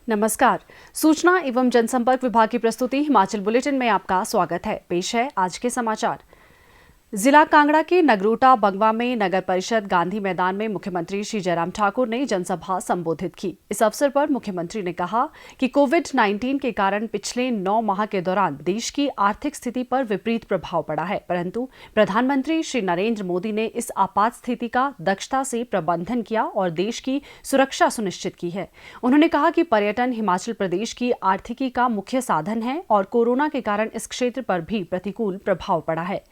नमस्कार। सूचना एवं जनसंपर्क विभाग की प्रस्तुति हिमाचल बुलेटिन में आपका स्वागत है। पेश है आज के समाचार। जिला कांगड़ा के नगरोटा बंगवा में नगर परिषद गांधी मैदान में मुख्यमंत्री श्री जयराम ठाकुर ने जनसभा संबोधित की। इस अवसर पर मुख्यमंत्री ने कहा कि कोविड-19 के कारण पिछले 9 माह के दौरान देश की आर्थिक स्थिति पर विपरीत प्रभाव पड़ा है, परंतु प्रधानमंत्री श्री नरेंद्र मोदी ने इस आपात स्थिति का दक्षता से प्रबंधन किया और देश की सुरक्षा सुनिश्चित की है। उन्होंने कहा कि पर्यटन हिमाचल प्रदेश की आर्थिकी का मुख्य साधन है और कोरोना के कारण इस क्षेत्र पर भी प्रतिकूल प्रभाव पड़ा है।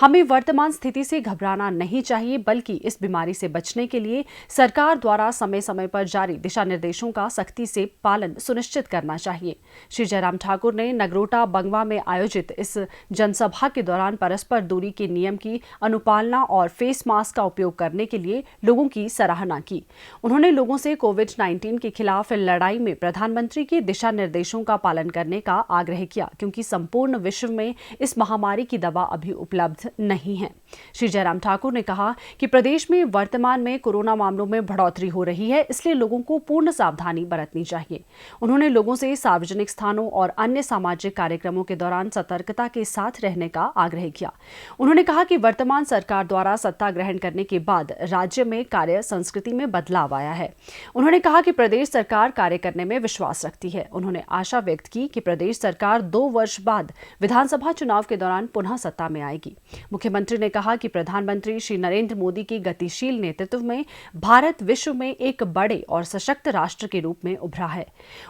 हमें वर्तमान स्थिति से घबराना नहीं चाहिए, बल्कि इस बीमारी से बचने के लिए सरकार द्वारा समय समय पर जारी दिशा निर्देशों का सख्ती से पालन सुनिश्चित करना चाहिए। श्री जयराम ठाकुर ने नगरोटा बंगवा में आयोजित इस जनसभा के दौरान परस्पर दूरी के नियम की अनुपालना और फेस मास्क का उपयोग करने के लिए लोगों की सराहना की। उन्होंने लोगों से कोविड-19 के खिलाफ लड़ाई में प्रधानमंत्री के दिशा निर्देशों का पालन करने का आग्रह किया, क्योंकि संपूर्ण विश्व में इस महामारी की दवा अभी उपलब्ध नहीं है। श्री जयराम ठाकुर ने कहा कि प्रदेश में वर्तमान में कोरोना मामलों में बढ़ोतरी हो रही है, इसलिए लोगों को पूर्ण सावधानी बरतनी चाहिए। उन्होंने लोगों से सार्वजनिक स्थानों और अन्य सामाजिक कार्यक्रमों के दौरान सतर्कता के साथ रहने का आग्रह किया। उन्होंने कहा कि वर्तमान सरकार द्वारा सत्ता ग्रहण करने के बाद राज्य में कार्य संस्कृति में बदलाव आया है। उन्होंने कहा कि प्रदेश सरकार कार्य करने में विश्वास रखती है। उन्होंने आशा व्यक्त की कि प्रदेश सरकार 2 वर्ष बाद विधानसभा चुनाव के दौरान पुनः सत्ता में आएगी। मुख्यमंत्री ने कहा कि प्रधानमंत्री श्री नरेंद्र मोदी के गतिशील नेतृत्व में भारत विश्व में एक बड़े और सशक्त राष्ट्र के रूप में उभरा है।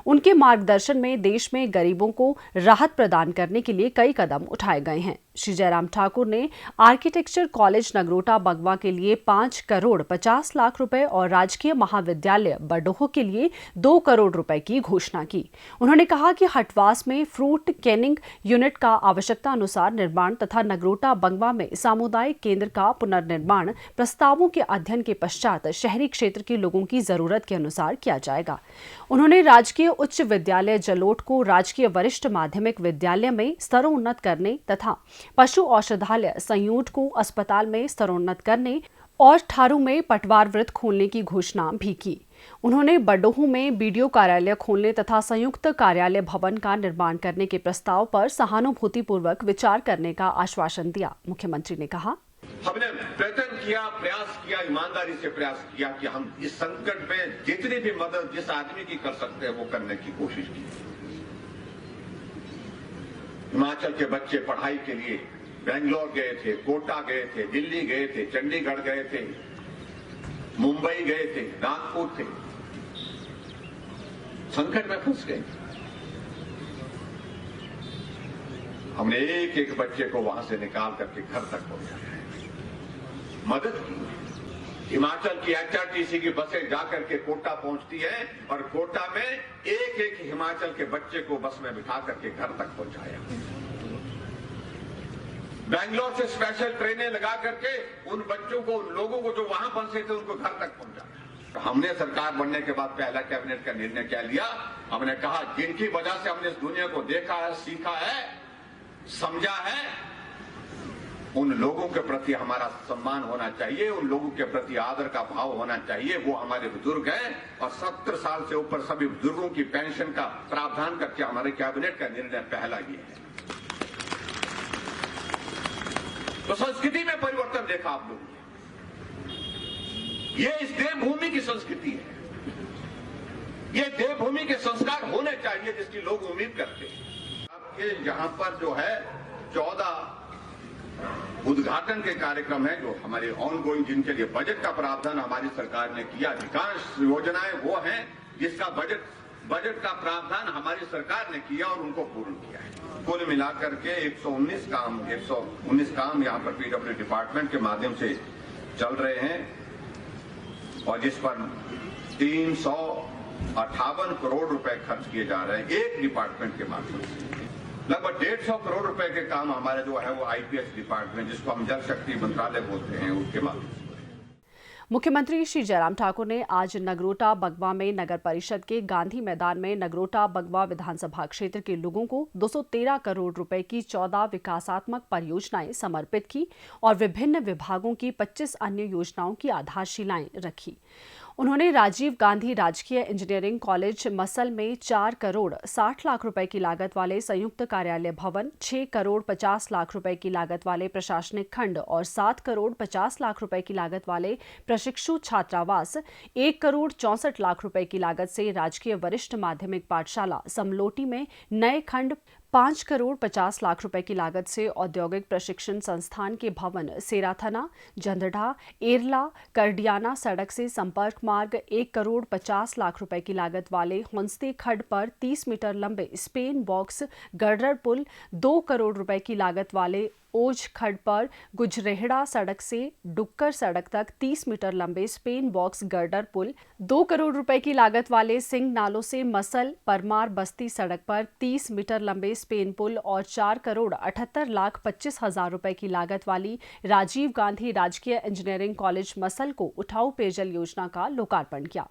उनके मार्गदर्शन में देश में गरीबों को राहत प्रदान करने के लिए कई कदम उठाए गए हैं। श्री जयराम ठाकुर ने आर्किटेक्चर कॉलेज नगरोटा बंगवा के लिए 5 करोड़ 50 लाख रुपए और राजकीय महाविद्यालय बडोह के लिए 2 करोड़ रुपए की घोषणा की। उन्होंने कहा कि हटवास में फ्रूट कैनिंग यूनिट का आवश्यकता अनुसार निर्माण तथा नगरोटा बंगवा में सामुदायिक केंद्र का पुनर्निर्माण प्रस्तावों के अध्ययन के पश्चात शहरी क्षेत्र के लोगों की जरूरत के अनुसार किया जाएगा। उन्होंने राजकीय उच्च विद्यालय जलोट को राजकीय वरिष्ठ माध्यमिक विद्यालय में स्तरोन्नत करने तथा पशु औषधालय संयूट को अस्पताल में स्तरोन्नत करने और ठारू में पटवार वृत्त खोलने की घोषणा भी की। उन्होंने बडोह में बीडीओ कार्यालय खोलने तथा संयुक्त कार्यालय भवन का निर्माण करने के प्रस्ताव पर सहानुभूतिपूर्वक विचार करने का आश्वासन दिया। मुख्यमंत्री ने कहा, हमने प्रयत्न किया, प्रयास किया, ईमानदारी से प्रयास किया कि हम इस संकट में जितनी भी मदद जिस आदमी की कर सकते हैं वो करने की कोशिश की। हिमाचल के बच्चे पढ़ाई के लिए बेंगलोर गए थे, कोटा गए थे, दिल्ली गए थे, चंडीगढ़ गए थे, मुंबई गए थे, नागपुर थे, संकट में फंस गए। हमने एक एक बच्चे को वहां से निकाल करके घर तक पहुंचाया, मदद की। हिमाचल की एचआरटीसी की बसें जाकर के कोटा पहुंचती है और कोटा में एक एक हिमाचल के बच्चे को बस में बिठा करके घर तक पहुंचाया। बेंगलोर से स्पेशल ट्रेनें लगा करके उन बच्चों को, उन लोगों को जो वहां फंसे थे उनको घर तक पहुंचाया। हमने सरकार बनने के बाद पहला कैबिनेट का निर्णय क्या लिया, हमने कहा जिनकी वजह से हमने इस दुनिया को देखा है, सीखा है, समझा है, उन लोगों के प्रति हमारा सम्मान होना चाहिए, उन लोगों के प्रति आदर का भाव होना चाहिए। वो हमारे बुजुर्ग हैं और 70 साल से ऊपर सभी बुजुर्गों की पेंशन का प्रावधान करके हमारे कैबिनेट का निर्णय पहला ये है। तो संस्कृति में परिवर्तन देखा आप लोगों ने। ये इस देवभूमि की संस्कृति है, ये देवभूमि के संस्कार होने चाहिए जिसकी लोग उम्मीद करते हैं। आपके यहां पर जो है 14 उद्घाटन के कार्यक्रम है जो हमारे ऑनगोइंग, जिनके लिए बजट का प्रावधान हमारी सरकार ने किया। अधिकांश योजनाएं वो हैं जिसका बजट का प्रावधान हमारी सरकार ने किया और उनको पूर्ण किया है। कुल मिलाकर के 119 काम यहाँ पर पीडब्ल्यू डिपार्टमेंट के माध्यम से चल रहे हैं और जिस पर 358 करोड़ रुपए खर्च किए जा रहे हैं एक डिपार्टमेंट के माध्यम से। लगभग 150 करोड़ रुपए के काम हमारे जो है वो आईपीएस डिपार्टमेंट, जिसको हम जल शक्ति मंत्रालय बोलते हैं, उसके माध्यम से। मुख्यमंत्री श्री जयराम ठाकुर ने आज नगरोटा बंगवा में नगर परिषद के गांधी मैदान में नगरोटा बंगवा विधानसभा क्षेत्र के लोगों को 213 करोड़ रुपए की 14 विकासात्मक परियोजनाएं समर्पित की और विभिन्न विभागों की 25 अन्य योजनाओं की आधारशिलाएं रखी। उन्होंने राजीव गांधी राजकीय इंजीनियरिंग कॉलेज मसल में 4 करोड़ 60 लाख रुपए की लागत वाले संयुक्त कार्यालय भवन, 6 करोड़ 50 लाख रुपए की लागत वाले प्रशासनिक खंड और 7 करोड़ 50 लाख रुपए की लागत वाले प्रशिक्षु छात्रावास, 1 करोड़ 64 लाख रुपए की लागत से राजकीय वरिष्ठ माध्यमिक पाठशाला समलोटी में नए खंड, 5 करोड़ 50 लाख रुपए की लागत से औद्योगिक प्रशिक्षण संस्थान के भवन सेराथना, जंदढ़ा, एरला, करडियाना सड़क से संपर्क मार्ग, 1 करोड़ 50 लाख रुपए की लागत वाले होंसते खड्ड पर 30 मीटर लंबे स्पेन बॉक्स गर्डर पुल, 2 करोड़ रुपए की लागत वाले ओझ खड्ड पर गुजरेहड़ा सड़क से डुक्कर सड़क तक 30 मीटर लंबे स्पेन बॉक्स गर्डर पुल, 2 करोड़ रुपए की लागत वाले सिंह नालों से मसल परमार बस्ती सड़क पर 30 मीटर लंबे स्पेन पुल और 4 करोड़ 78 लाख 25 हजार रुपए की लागत वाली राजीव गांधी राजकीय इंजीनियरिंग कॉलेज मसल को उठाऊ पेयजल योजना का लोकार्पण किया।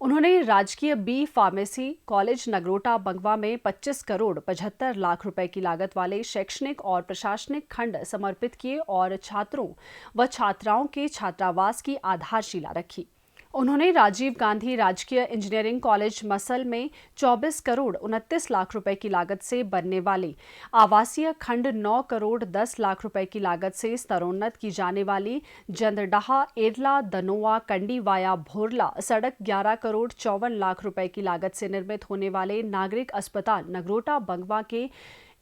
उन्होंने राजकीय बी फार्मेसी कॉलेज नगरोटा बंगवा में 25 करोड़ 75 लाख रुपए की लागत वाले शैक्षणिक और प्रशासनिक खंड समर्पित किए और छात्रों व छात्राओं के छात्रावास की आधारशिला रखी। उन्होंने राजीव गांधी राजकीय इंजीनियरिंग कॉलेज मसल में 24 करोड़ 29 लाख रुपए की लागत से बनने वाले आवासीय खंड, 9 करोड़ 10 लाख रुपए की लागत से स्तरोन्नत की जाने वाली जंदडाहा एरला दनोआ कंडी वाया भोरला सड़क, 11 करोड़ 54 लाख रुपए की लागत से निर्मित होने वाले नागरिक अस्पताल नगरोटा बंगवा के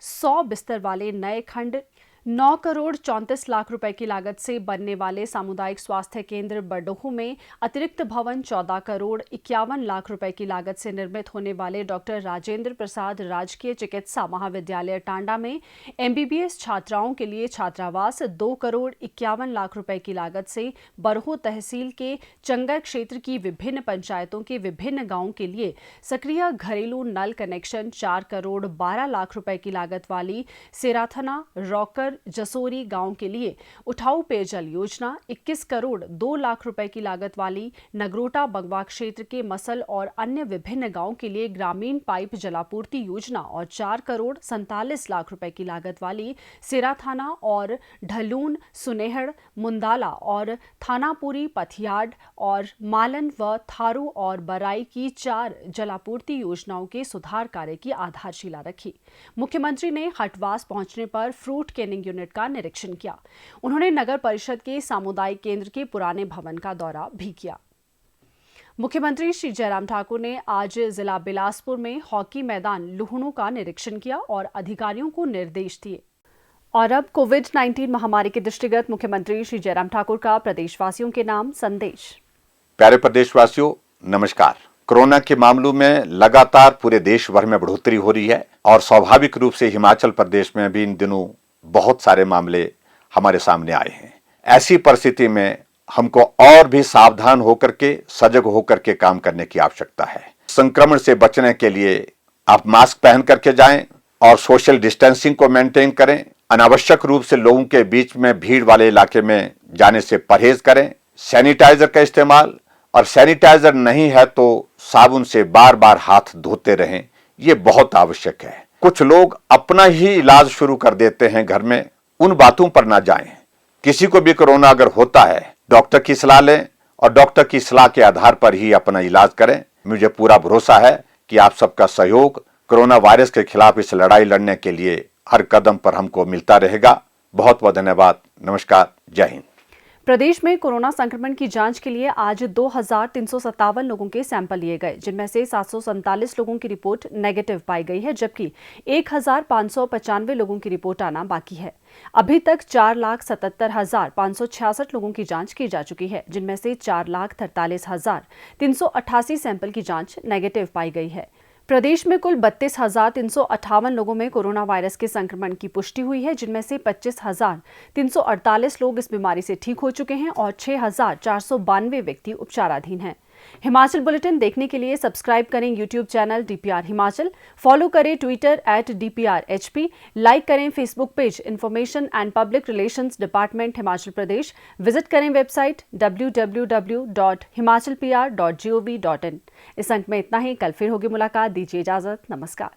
100 बिस्तर वाले नए खंड, 9 करोड़ 34 लाख रुपए की लागत से बनने वाले सामुदायिक स्वास्थ्य केंद्र बडोहू में अतिरिक्त भवन, 14 करोड़ 51 लाख रुपए की लागत से निर्मित होने वाले डॉक्टर राजेंद्र प्रसाद राजकीय चिकित्सा महाविद्यालय टांडा में MBBS छात्राओं के लिए छात्रावास, 2 करोड़ 51 लाख रुपए की लागत से बरहो तहसील के चंगर क्षेत्र की विभिन्न पंचायतों के विभिन्न गांवों के लिए सक्रिय घरेलू नल कनेक्शन, 4 करोड़ 12 लाख रुपए की लागत वाली सेराथना रॉकर जसोरी गांव के लिए उठाऊ पेयजल योजना, 21 करोड़ 2 लाख रुपए की लागत वाली नगरोटा बंगवा क्षेत्र के मसल और अन्य विभिन्न गांवों के लिए ग्रामीण पाइप जलापूर्ति योजना और 4 करोड़ 47 लाख रुपए की लागत वाली सेराथाना और ढलून, सुनेहड़, मुंदाला और थानापुरी, पथियाड और मालन व थारू और बराई की 4 जलापूर्ति योजनाओं के सुधार कार्य की आधारशिला रखी। मुख्यमंत्री ने हटवास पहुंचने पर फ्रूट कैनिंग यूनिट का निरीक्षण किया। उन्होंने नगर परिषद के सामुदायिक केंद्र के पुराने भवन का दौरा भी किया। मुख्यमंत्री श्री जयराम ठाकुर ने आज जिला बिलासपुर में हॉकी मैदान लुहणु का निरीक्षण किया और अधिकारियों को निर्देश दिए। और अब कोविड-19 महामारी के दृष्टिगत मुख्यमंत्री श्री जयराम ठाकुर का प्रदेशवासियों के नाम संदेश। प्यारे प्रदेशवासियों, नमस्कार। कोरोना के मामलों में लगातार पूरे देश भर में बढ़ोतरी हो रही है और स्वाभाविक रूप से हिमाचल प्रदेश में भी इन दिनों बहुत सारे मामले हमारे सामने आए हैं। ऐसी परिस्थिति में हमको और भी सावधान होकर के, सजग होकर के काम करने की आवश्यकता है। संक्रमण से बचने के लिए आप मास्क पहन करके जाएं और सोशल डिस्टेंसिंग को मेंटेन करें। अनावश्यक रूप से लोगों के बीच में भीड़ वाले इलाके में जाने से परहेज करें। सैनिटाइजर का इस्तेमाल, और सैनिटाइजर नहीं है तो साबुन से बार बार हाथ धोते रहें, ये बहुत आवश्यक है। कुछ लोग अपना ही इलाज शुरू कर देते हैं घर में, उन बातों पर ना जाएं। किसी को भी कोरोना अगर होता है, डॉक्टर की सलाह लें और डॉक्टर की सलाह के आधार पर ही अपना इलाज करें। मुझे पूरा भरोसा है कि आप सबका सहयोग कोरोना वायरस के खिलाफ इस लड़ाई लड़ने के लिए हर कदम पर हमको मिलता रहेगा। बहुत बहुत धन्यवाद। नमस्कार, जय हिंद। प्रदेश में कोरोना संक्रमण की जांच के लिए आज 2357 लोगों के सैंपल लिए गए, जिनमें से 747 लोगों की रिपोर्ट नेगेटिव पाई गई है, जबकि 1595 लोगों की रिपोर्ट आना बाकी है। अभी तक 4,77,566 लोगों की जांच की जा चुकी है, जिनमें से 4,43,388 सैंपल की जांच नेगेटिव पाई गई है। प्रदेश में कुल 32,358 लोगों में कोरोना वायरस के संक्रमण की पुष्टि हुई है, जिनमें से 25,348 लोग इस बीमारी से ठीक हो चुके हैं और 6,492 व्यक्ति उपचाराधीन हैं। हिमाचल बुलेटिन देखने के लिए सब्सक्राइब करें YouTube channel DPR Himachal, follow करें ट्विटर @DPRHP, लाइक करें Facebook page information and public relations department Himachal Pradesh, visit करें वेबसाइट www.himachalpr.gov.in। इस अंक में इतना ही। कल फिर होगी मुलाकात। दीजिए इजाजत। नमस्कार।